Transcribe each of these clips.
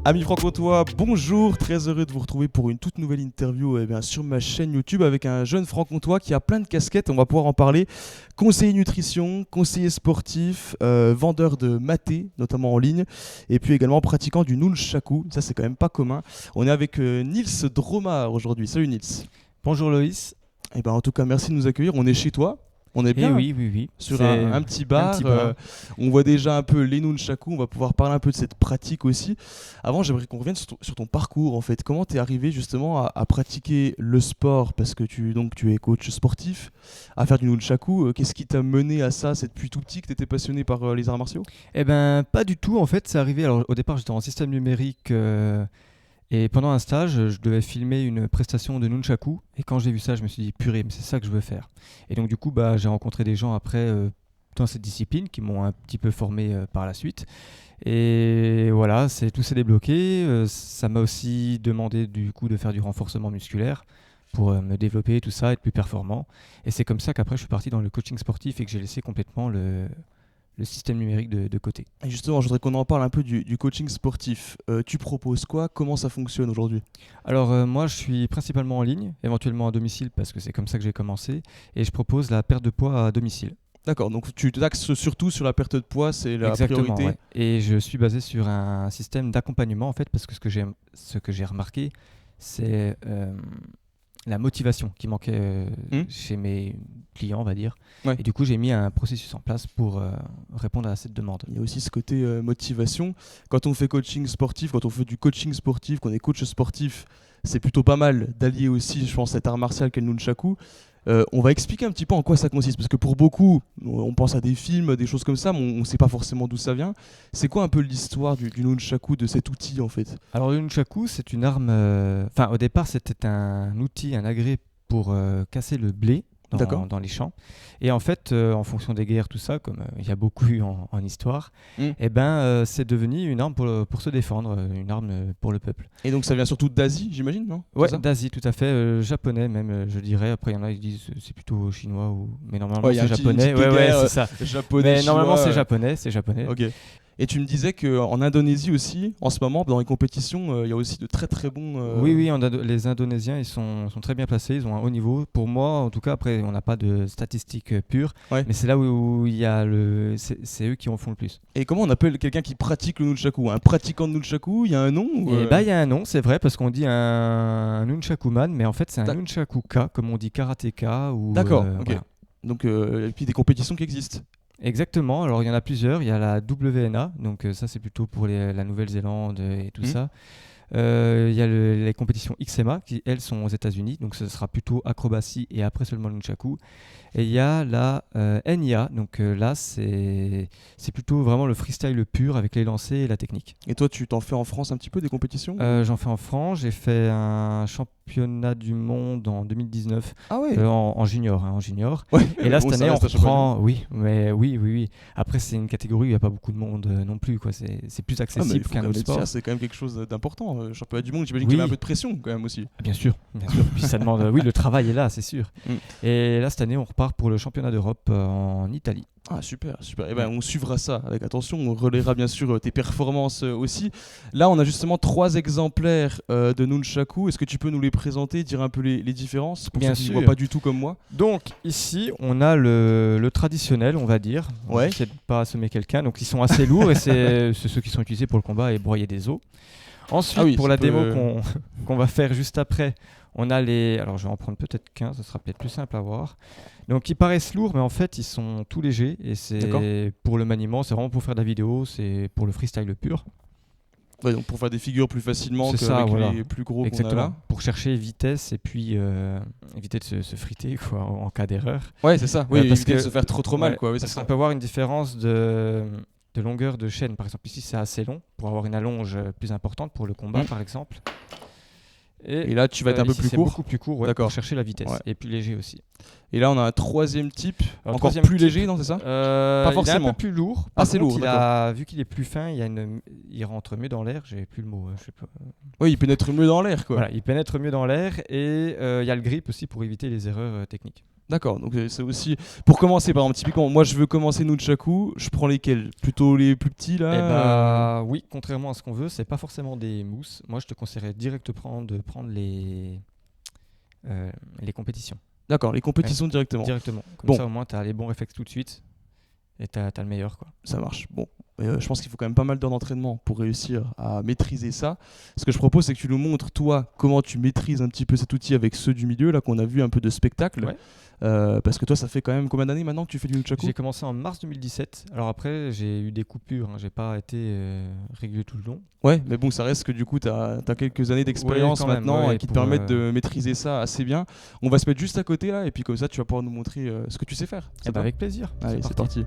Amis franc-comtois, bonjour, très heureux de vous retrouver pour une toute nouvelle interview sur ma chaîne YouTube avec un jeune franc-comtois qui a plein de casquettes, on va pouvoir en parler. Conseiller nutrition, conseiller sportif, vendeur de maté, notamment en ligne, et puis également pratiquant du nunchaku, ça c'est quand même pas commun. On est avec Nils Dromard aujourd'hui, salut Nils. Bonjour Loïs. En tout cas merci de nous accueillir, on est chez toi. On est bien oui. sur un petit bar. On voit déjà un peu les nunchaku. On va pouvoir parler un peu de cette pratique aussi. Avant, j'aimerais qu'on revienne sur ton parcours en fait. Comment tu es arrivé justement à pratiquer le sport parce que tu es coach sportif, à faire du nunchaku. Qu'est-ce qui t'a mené à ça? C'est depuis tout petit que tu étais passionné par les arts martiaux? Eh ben, pas du tout. En fait, c'est arrivé. Alors, au départ, j'étais en système numérique. Et pendant un stage, je devais filmer une prestation de nunchaku. Et quand j'ai vu ça, je me suis dit, purée, mais c'est ça que je veux faire. Et donc, du coup, j'ai rencontré des gens après dans cette discipline qui m'ont un petit peu formé par la suite. Et voilà, tout s'est débloqué. Ça m'a aussi demandé, du coup, de faire du renforcement musculaire pour me développer, tout ça, être plus performant. Et c'est comme ça qu'après, je suis parti dans le coaching sportif et que j'ai laissé complètement le système numérique de côté. Et justement, je voudrais qu'on en parle un peu du coaching sportif. Tu proposes quoi? Comment ça fonctionne aujourd'hui? Alors moi, je suis principalement en ligne, éventuellement à domicile parce que c'est comme ça que j'ai commencé. Et je propose la perte de poids à domicile. D'accord, donc tu t'axes surtout sur la perte de poids, c'est la Exactement, priorité. ouais. Et je suis basé sur un système d'accompagnement en fait parce que ce que j'ai remarqué, c'est la motivation qui manquait chez mes clients, on va dire. Ouais. Et du coup, j'ai mis un processus en place pour répondre à cette demande. Il y a aussi ce côté motivation. Quand on fait coaching sportif, quand on fait du coaching sportif, qu'on est coach sportif, c'est plutôt pas mal d'allier aussi, je pense, cet art martial qu'est le nunchaku. On va expliquer un petit peu en quoi ça consiste, parce que pour beaucoup, on pense à des films, des choses comme ça, mais on ne sait pas forcément d'où ça vient. C'est quoi un peu l'histoire du nunchaku, de cet outil en fait? Alors le nunchaku, c'est une arme... au départ, c'était un outil, un agrès pour casser le blé dans les champs. Et en fait, en fonction des guerres, tout ça, comme il y a beaucoup eu en histoire, c'est devenu une arme pour se défendre, une arme pour le peuple. Et donc ça vient surtout d'Asie, j'imagine, non? Ouais, d'Asie, tout à fait. Japonais même, je dirais. Après, il y en a qui disent c'est plutôt chinois, mais normalement c'est japonais. C'est ça. Japonais, mais normalement chinois, c'est japonais. Ok. Et tu me disais qu'en Indonésie aussi, en ce moment, dans les compétitions, il y a aussi de très très bons... Oui, les Indonésiens, ils sont très bien placés, ils ont un haut niveau. Pour moi, en tout cas, après, on n'a pas de statistiques pures, mais c'est là où il y a c'est eux qui en font le plus. Et comment on appelle quelqu'un qui pratique le nunchaku? Un pratiquant de nunchaku, il y a un nom il y a un nom, c'est vrai, parce qu'on dit un nunchakuman, mais en fait, c'est un nunchakuka, comme on dit karatéka. D'accord, ok. Voilà. Donc, et puis des compétitions qui existent. Exactement, alors il y en a plusieurs, il y a la WNA, donc ça c'est plutôt pour la Nouvelle-Zélande et tout ça. Il y a les compétitions XMA qui elles sont aux États-Unis, donc ce sera plutôt acrobatie et après seulement le nunchaku. Et il y a la NIA, donc là c'est plutôt vraiment le freestyle pur avec les lancers et la technique. Et toi tu t'en fais en France un petit peu des compétitions? J'en fais en France, j'ai fait un championnat du monde en 2019 en junior. Ouais, et là cette année on reprend, oui. Après c'est une catégorie où il n'y a pas beaucoup de monde non plus, quoi. C'est plus accessible qu'un autre sport. C'est quand même quelque chose d'important. Championnat du monde, j'imagine qu'il y a un peu de pression quand même aussi. Bien sûr. Puis ça demande, le travail est là, c'est sûr. Et là cette année on repart pour le championnat d'Europe en Italie. Ah super. On suivra ça avec attention, on relaiera bien sûr tes performances aussi. Là on a justement 3 exemplaires de nunchaku, est-ce que tu peux nous les présenter, dire un peu les différences pour ceux qui ne voient pas du tout comme moi? Donc ici on a le traditionnel, on va dire, on va essayer de ne pas assommer quelqu'un, donc ils sont assez lourds et c'est ceux qui sont utilisés pour le combat et broyer des os. Ensuite pour la démo qu'on va faire juste après, on a alors je vais en prendre peut-être 15, ça sera peut-être plus simple à voir. Donc ils paraissent lourds mais en fait ils sont tout légers et c'est pour le maniement, c'est vraiment pour faire de la vidéo, c'est pour le freestyle pur. Ouais, donc pour faire des figures plus facilement qu'avec les plus gros qu'on a là. Pour chercher vitesse et puis éviter de se friter quoi, en cas d'erreur. Ouais c'est ça, parce éviter de se faire trop mal quoi. Parce qu'on peut avoir une différence de longueur de chaîne. Par exemple ici c'est assez long pour avoir une allonge plus importante pour le combat par exemple. Et là tu vas être un peu plus court. Beaucoup plus court pour chercher la vitesse et plus léger aussi. Et là on a un troisième type, encore plus léger, non c'est ça? Pas forcément. Il est un peu plus lourd. Assez lourd. Vu qu'il est plus fin, il rentre mieux dans l'air. J'ai plus le mot. Je sais pas. Oui, il pénètre mieux dans l'air quoi. Voilà, il pénètre mieux dans l'air et il y a le grip aussi pour éviter les erreurs techniques. D'accord, donc c'est aussi... Pour commencer, par exemple, typiquement, moi je veux commencer Nunchaku, je prends lesquels? Plutôt les plus petits là? Eh bah oui, contrairement à ce qu'on veut, c'est pas forcément des mousses. Moi, je te conseillerais de prendre les compétitions. D'accord, les compétitions directement. Directement. Comme Bon. ça, au moins, tu as les bons réflexes tout de suite et tu as le meilleur, quoi. Ça marche. Bon, je pense qu'il faut quand même pas mal d'heures d'entraînement pour réussir à maîtriser ça. Ce que je propose, c'est que tu nous montres, toi, comment tu maîtrises un petit peu cet outil avec ceux du milieu, là, qu'on a vu un peu de spectacle. Ouais. Parce que toi, ça fait quand même combien d'années maintenant que tu fais du nunchaku? J'ai commencé en mars 2017. Alors après, j'ai eu des coupures. J'ai pas été régulier tout le long. Ouais, mais bon, ça reste que du coup, tu as quelques années d'expérience Ouais, quand même, maintenant ouais, qui te pour, permettent de maîtriser ça assez bien. On va se mettre juste à côté là, et puis comme ça, tu vas pouvoir nous montrer ce que tu sais faire. Eh ben, avec plaisir. Allez, c'est parti.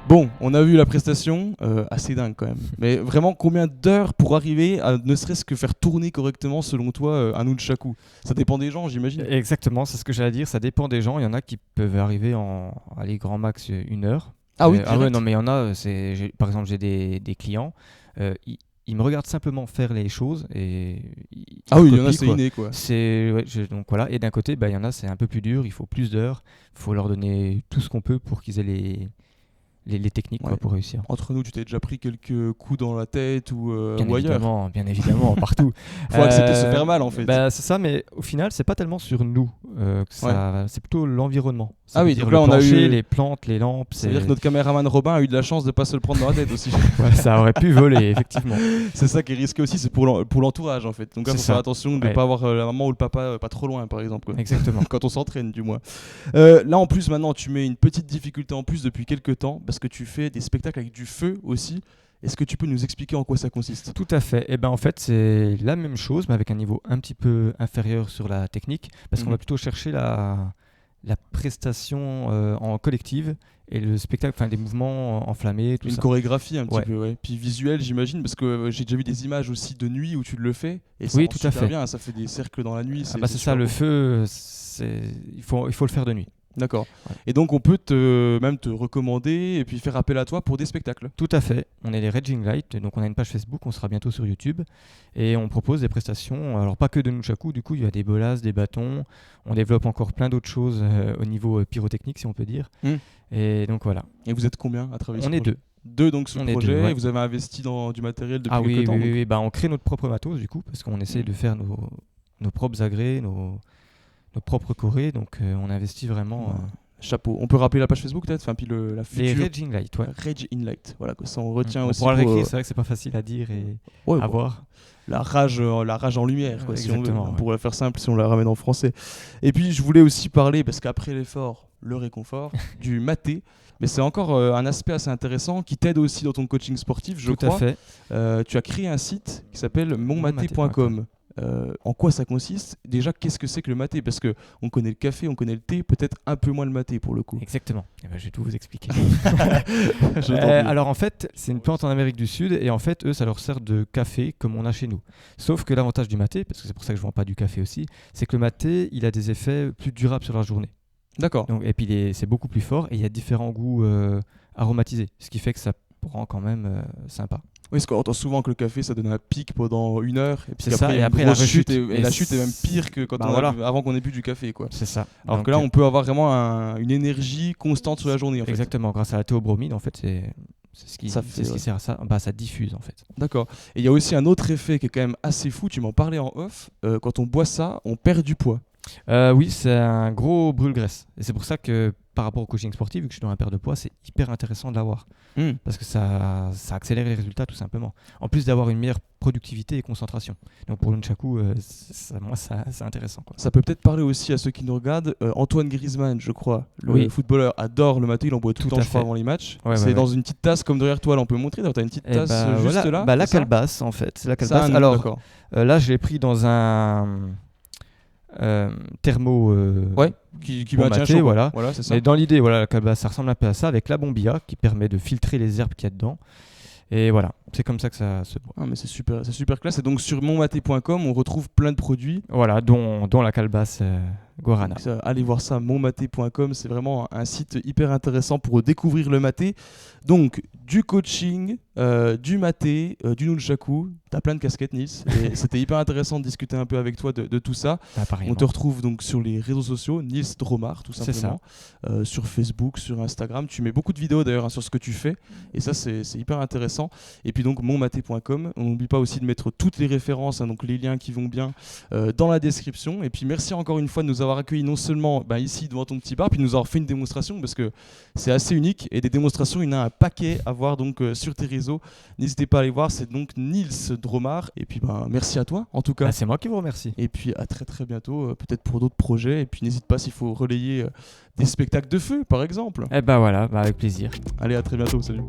Bon, on a vu la prestation, assez dingue quand même. Mais vraiment, combien d'heures pour arriver à ne serait-ce que faire tourner correctement, selon toi, un nunchaku? Ça dépend des gens, j'imagine. Exactement, c'est ce que j'allais dire. Ça dépend des gens. Il y en a qui peuvent arriver allez, grand max 1 heure. Ah oui, ouais, non, mais il y en a. Par exemple, j'ai des clients. Ils me regardent simplement faire les choses et ah oui, il y en a, copient, c'est quoi. inné quoi. Donc voilà. Et d'un côté, il y en a, c'est un peu plus dur. Il faut plus d'heures. Il faut leur donner tout ce qu'on peut pour qu'ils aient les techniques, quoi, Ouais. pour réussir. Entre nous, tu t'es déjà pris quelques coups dans la tête ou Bien ailleurs? évidemment, partout. Faut accepter de se faire mal en fait. Bah, c'est ça, mais au final, c'est pas tellement sur nous c'est plutôt l'environnement. Ça Ah veut oui, dire donc le là, on a plancher, eu- les plantes, les lampes. Ça veut dire que notre caméraman Robin a eu de la chance de pas se le prendre dans la tête aussi. Ouais, ça aurait pu voler, effectivement. C'est ça qui est risqué aussi, c'est pour l'entourage en fait. Donc là, C'est faut ça. faire attention de ne Ouais. pas avoir la maman ou le papa pas trop loin par exemple, quoi. Exactement. Quand on s'entraîne du moins. Là en plus maintenant tu mets une petite difficulté en plus depuis quelques temps parce que tu fais des spectacles avec du feu aussi. Est-ce que tu peux nous expliquer en quoi ça consiste? Tout à fait. Et ben en fait, c'est la même chose, mais avec un niveau un petit peu inférieur sur la technique, parce qu'on va plutôt chercher la prestation en collective et le spectacle, enfin des mouvements enflammés, tout Une ça. chorégraphie un petit Ouais. peu, ouais. Puis visuel j'imagine, parce que j'ai déjà vu des images aussi de nuit où tu le fais. Et ça Oui, rend tout à super fait. bien, ça fait des cercles dans la nuit. C'est ça, super le beau. feu, il faut le faire de nuit. D'accord. Ouais. Et donc on peut même te recommander et puis faire appel à toi pour des spectacles. Tout à fait. On est les Raging Light, donc on a une page Facebook, on sera bientôt sur YouTube et on propose des prestations. Alors pas que de nunchaku, du coup il y a des bolas, des bâtons. On développe encore plein d'autres choses au niveau pyrotechnique si on peut dire. Et donc voilà. Et vous êtes combien à travailler On sur est le projet? Deux donc sur On le est projet. deux, ouais. Et vous avez investi dans du matériel depuis Ah oui, quelques temps. oui, donc. oui. Bah, on crée notre propre matos du coup parce qu'on essaie de faire nos propres agrès, nos propres chorés. Donc on investit vraiment. Ouais. Chapeau. On peut rappeler la page Facebook peut-être, enfin puis la Les future Raging Light, ouais. Rage in Light. Voilà, que ça on retient On aussi. pourra le pour, réécrire, c'est vrai que c'est pas facile à dire et ouais, à bon, voir. la rage en lumière, quoi, si on veut. Exactement, On ouais. pourrait la faire simple si on la ramène en français. Et puis je voulais aussi parler, parce qu'après l'effort, le réconfort, du maté. Mais c'est encore un aspect assez intéressant qui t'aide aussi dans ton coaching sportif, je Tout crois. à fait. Tu as créé un site qui s'appelle monmaté.com. monmaté.com. En quoi ça consiste? Déjà, qu'est-ce que c'est que le maté? Parce que on connaît le café, on connaît le thé, peut-être un peu moins le maté pour le coup. Exactement. Eh ben, je vais tout vous expliquer. Je t'en prie. Alors en fait, c'est une plante en Amérique du Sud et en fait, eux, ça leur sert de café comme on a chez nous. Sauf que l'avantage du maté, parce que c'est pour ça que je ne vends pas du café aussi, c'est que le maté, il a des effets plus durables sur la journée. D'accord. Donc, et puis c'est beaucoup plus fort et il y a différents goûts aromatisés, ce qui fait que ça rend quand même sympa. Oui, parce qu'on entend souvent que le café ça donne un pic pendant 1 heure et puis C'est ça, après, et après une la grosse rechute. et la chute est même pire que quand avant qu'on ait bu du café, quoi. C'est ça. Alors Donc, que là on peut avoir vraiment une énergie constante sur la journée en fait. exactement, grâce à la théobromine, en fait, c'est ce qui sert à ça. Bah, ça diffuse en fait. D'accord. Et il y a aussi un autre effet qui est quand même assez fou, tu m'en parlais en off, quand on boit ça, on perd du poids. Oui, c'est un gros brûle-graisse. Et c'est pour ça que par rapport au coaching sportif, vu que je suis dans la perte de poids, c'est hyper intéressant de l'avoir. Parce que ça accélère les résultats tout simplement. En plus d'avoir une meilleure productivité et concentration. Donc pour le nunchaku, c'est intéressant, quoi. Ça peut peut-être parler aussi à ceux qui nous regardent. Antoine Griezmann, je crois, le footballeur, adore le maté, il en boit tout le temps, je crois, avant les matchs. C'est dans une petite tasse comme derrière toi, là on peut montrer, tu as une petite tasse juste là. La calebasse en fait, c'est la calebasse. Alors là je l'ai pris dans un thermo qui maintient chaud, voilà c'est ça. Et dans l'idée, la calebasse ça ressemble un peu à ça, avec la bombilla qui permet de filtrer les herbes qu'il y a dedans. Et voilà, c'est comme ça que ça se boit. Ah, mais c'est super classe. Et donc sur monmaté.com, on retrouve plein de produits. Voilà, dont la calebasse guarana. Donc, allez voir ça, monmaté.com, c'est vraiment un site hyper intéressant pour découvrir le maté. Donc du coaching, du maté, du nunchaku, t'as plein de casquettes, Nils. Et c'était hyper intéressant de discuter un peu avec toi de tout ça. On te retrouve donc sur les réseaux sociaux, Nils Dromard, tout simplement. Sur Facebook, sur Instagram. Tu mets beaucoup de vidéos d'ailleurs sur ce que tu fais. Et ça, c'est hyper intéressant. Et puis donc monmaté.com. On n'oublie pas aussi de mettre toutes les références, donc les liens qui vont bien dans la description. Et puis merci encore une fois de nous avoir accueillis non seulement ici devant ton petit bar, puis de nous avoir fait une démonstration parce que c'est assez unique. Et des démonstrations, il y en a un paquet à voir donc sur tes réseaux. N'hésitez pas à aller voir. C'est donc Nils Dromard. Et puis merci à toi en tout cas. C'est moi qui vous remercie. Et puis à très très bientôt, peut-être pour d'autres projets. Et puis n'hésite pas s'il faut relayer des spectacles de feu par exemple. Avec plaisir. Allez, à très bientôt, salut.